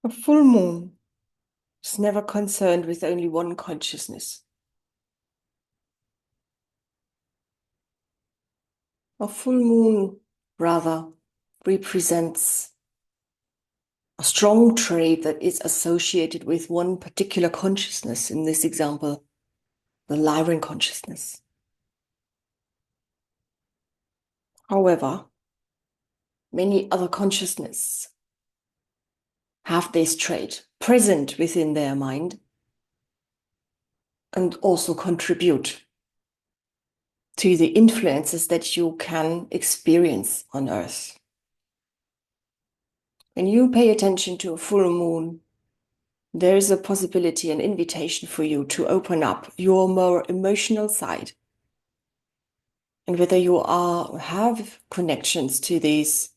A full moon is never concerned with only one consciousness. A full moon, rather, represents a strong trait that is associated with one particular consciousness, in this example, the Lyran consciousness. However, many other consciousnesses have this trait present within their mind and also contribute to the influences that you can experience on Earth. When you pay attention to a full moon, there is a possibility, an invitation for you to open up your more emotional side. And whether you have connections to these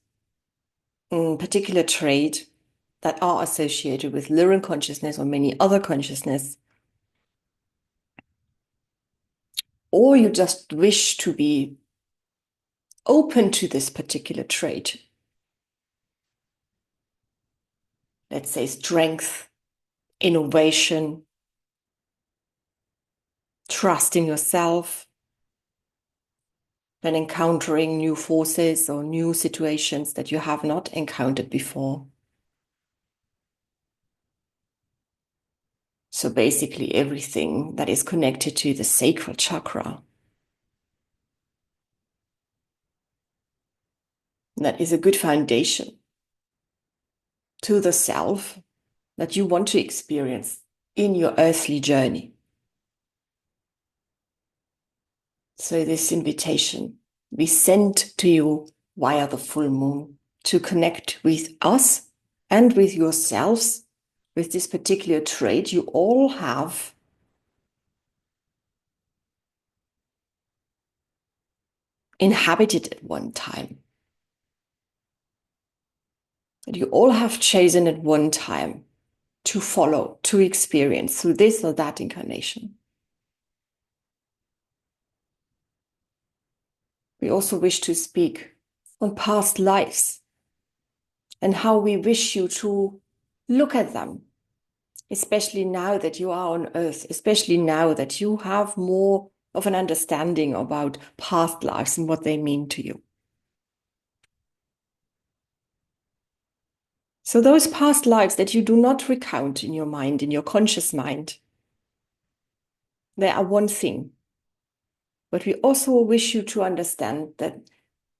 particular trait that are associated with Lyran consciousness or many other consciousness, or you just wish to be open to this particular trait, let's say strength, innovation, trust in yourself, when encountering new forces or new situations that you have not encountered before. So basically everything that is connected to the sacral chakra. That is a good foundation to the self that you want to experience in your earthly journey. So this invitation we send to you via the full moon to connect with us and with yourselves, with this particular trait you all have inhabited at one time. That you all have chosen at one time to follow, to experience through this or that incarnation. We also wish to speak on past lives and how we wish you to look at them, especially now that you are on Earth, especially now that you have more of an understanding about past lives and what they mean to you. So those past lives that you do not recount in your mind, in your conscious mind, they are one thing. But we also wish you to understand that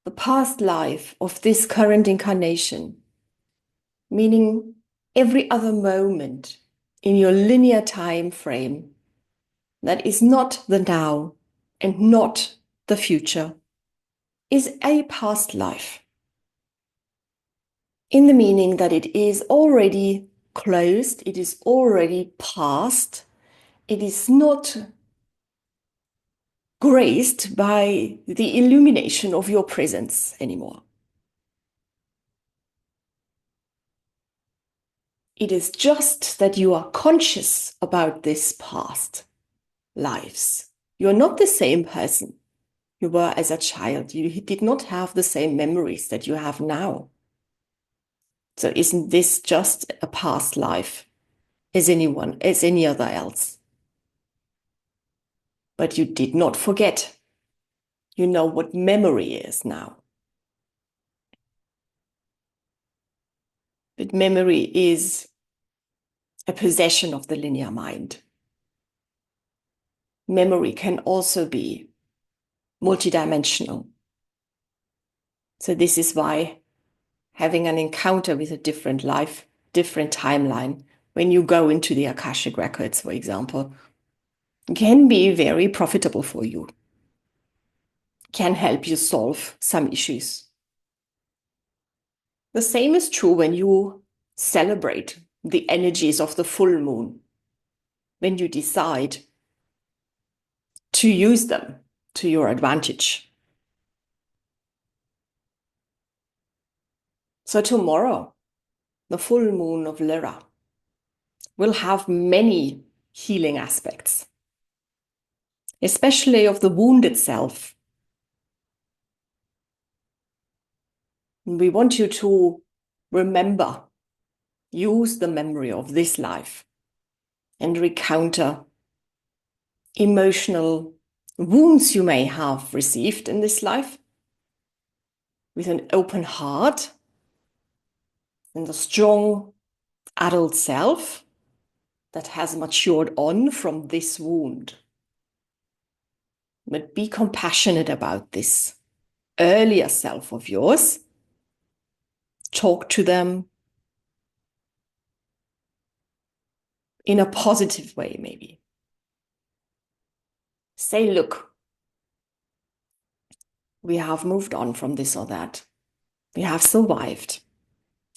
the past life of this current incarnation, meaning every other moment in your linear time frame, that is not the now and not the future, is a past life. In the meaning that it is already closed, it is already past, it is not graced by the illumination of your presence anymore. It is just that you are conscious about this past lives. You're not the same person you were as a child. You did not have the same memories that you have now. So isn't this just a past life as any other else? But you did not forget. You know what memory is now. But memory is a possession of the linear mind. Memory can also be multidimensional. So this is why having an encounter with a different life, different timeline, when you go into the Akashic records, for example, can be very profitable for you, can help you solve some issues. The same is true when you celebrate the energies of the full moon, when you decide to use them to your advantage. So tomorrow, the full moon of Lyra will have many healing aspects, especially of the wound itself. We want you to remember use the memory of this life and recounter emotional wounds you may have received in this life with an open heart and a strong adult self that has matured on from this wound. But be compassionate about this earlier self of yours. Talk to them in a positive way, maybe. Say, look, we have moved on from this or that. We have survived.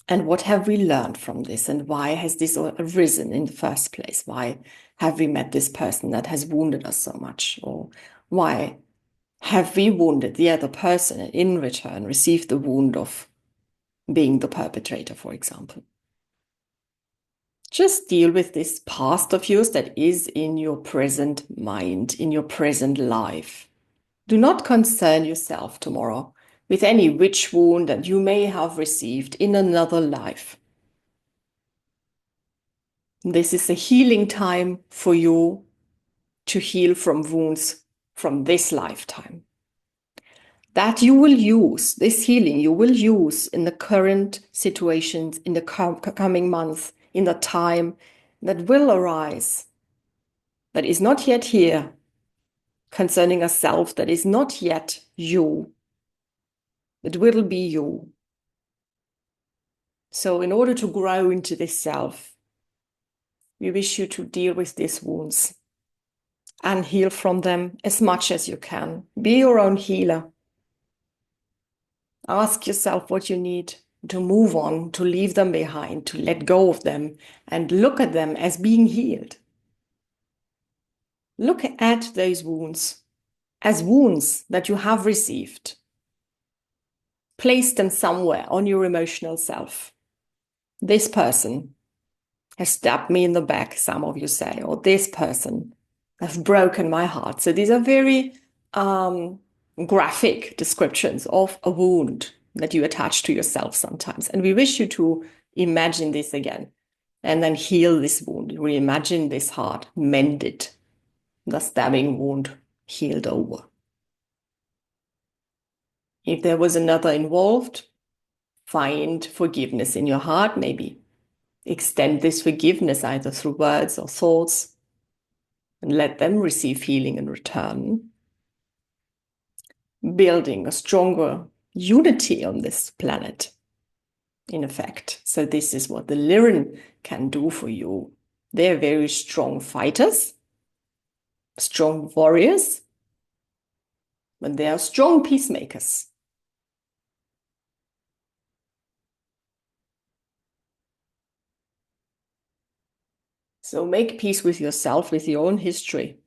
And what have we learned from this? And why has this arisen in the first place? Why have we met this person that has wounded us so much? Or why have we wounded the other person and in return received the wound of being the perpetrator, for example? Just deal with this past of yours that is in your present mind, in your present life. Do not concern yourself tomorrow with any witch wound that you may have received in another life. This is a healing time for you to heal from wounds from this lifetime. That you will use, this healing you will use in the current situations, in the coming months, in the time that will arise, that is not yet here, concerning a self that is not yet you. It will be you. So in order to grow into this self, we wish you to deal with these wounds and heal from them as much as you can. Be your own healer. Ask yourself what you need to move on, to leave them behind, to let go of them, and look at them as being healed. Look at those wounds as wounds that you have received. Place them somewhere on your emotional self. This person has stabbed me in the back, some of you say, or this person has broken my heart. So these are very graphic descriptions of a wound that you attach to yourself sometimes. And we wish you to imagine this again and then heal this wound. Reimagine this heart, mend it, the stabbing wound healed over. If there was another involved, find forgiveness in your heart, maybe extend this forgiveness either through words or thoughts and let them receive healing in return. Building a stronger unity on this planet, in effect. So this is what the Lyran can do for you. They're very strong fighters, strong warriors, but they are strong peacemakers. So make peace with yourself, with your own history.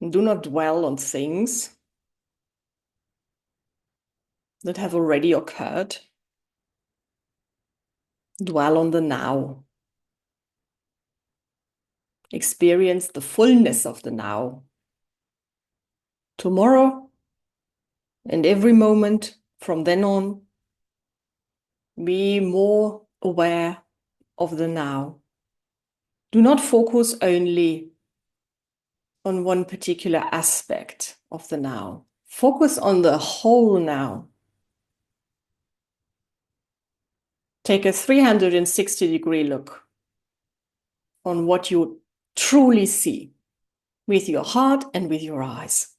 And do not dwell on things that have already occurred. Dwell on the now. Experience the fullness of the now. Tomorrow and every moment from then on, be more aware of the now. Do not focus only on one particular aspect of the now. Focus on the whole now. Take a 360-degree look on what you truly see with your heart and with your eyes.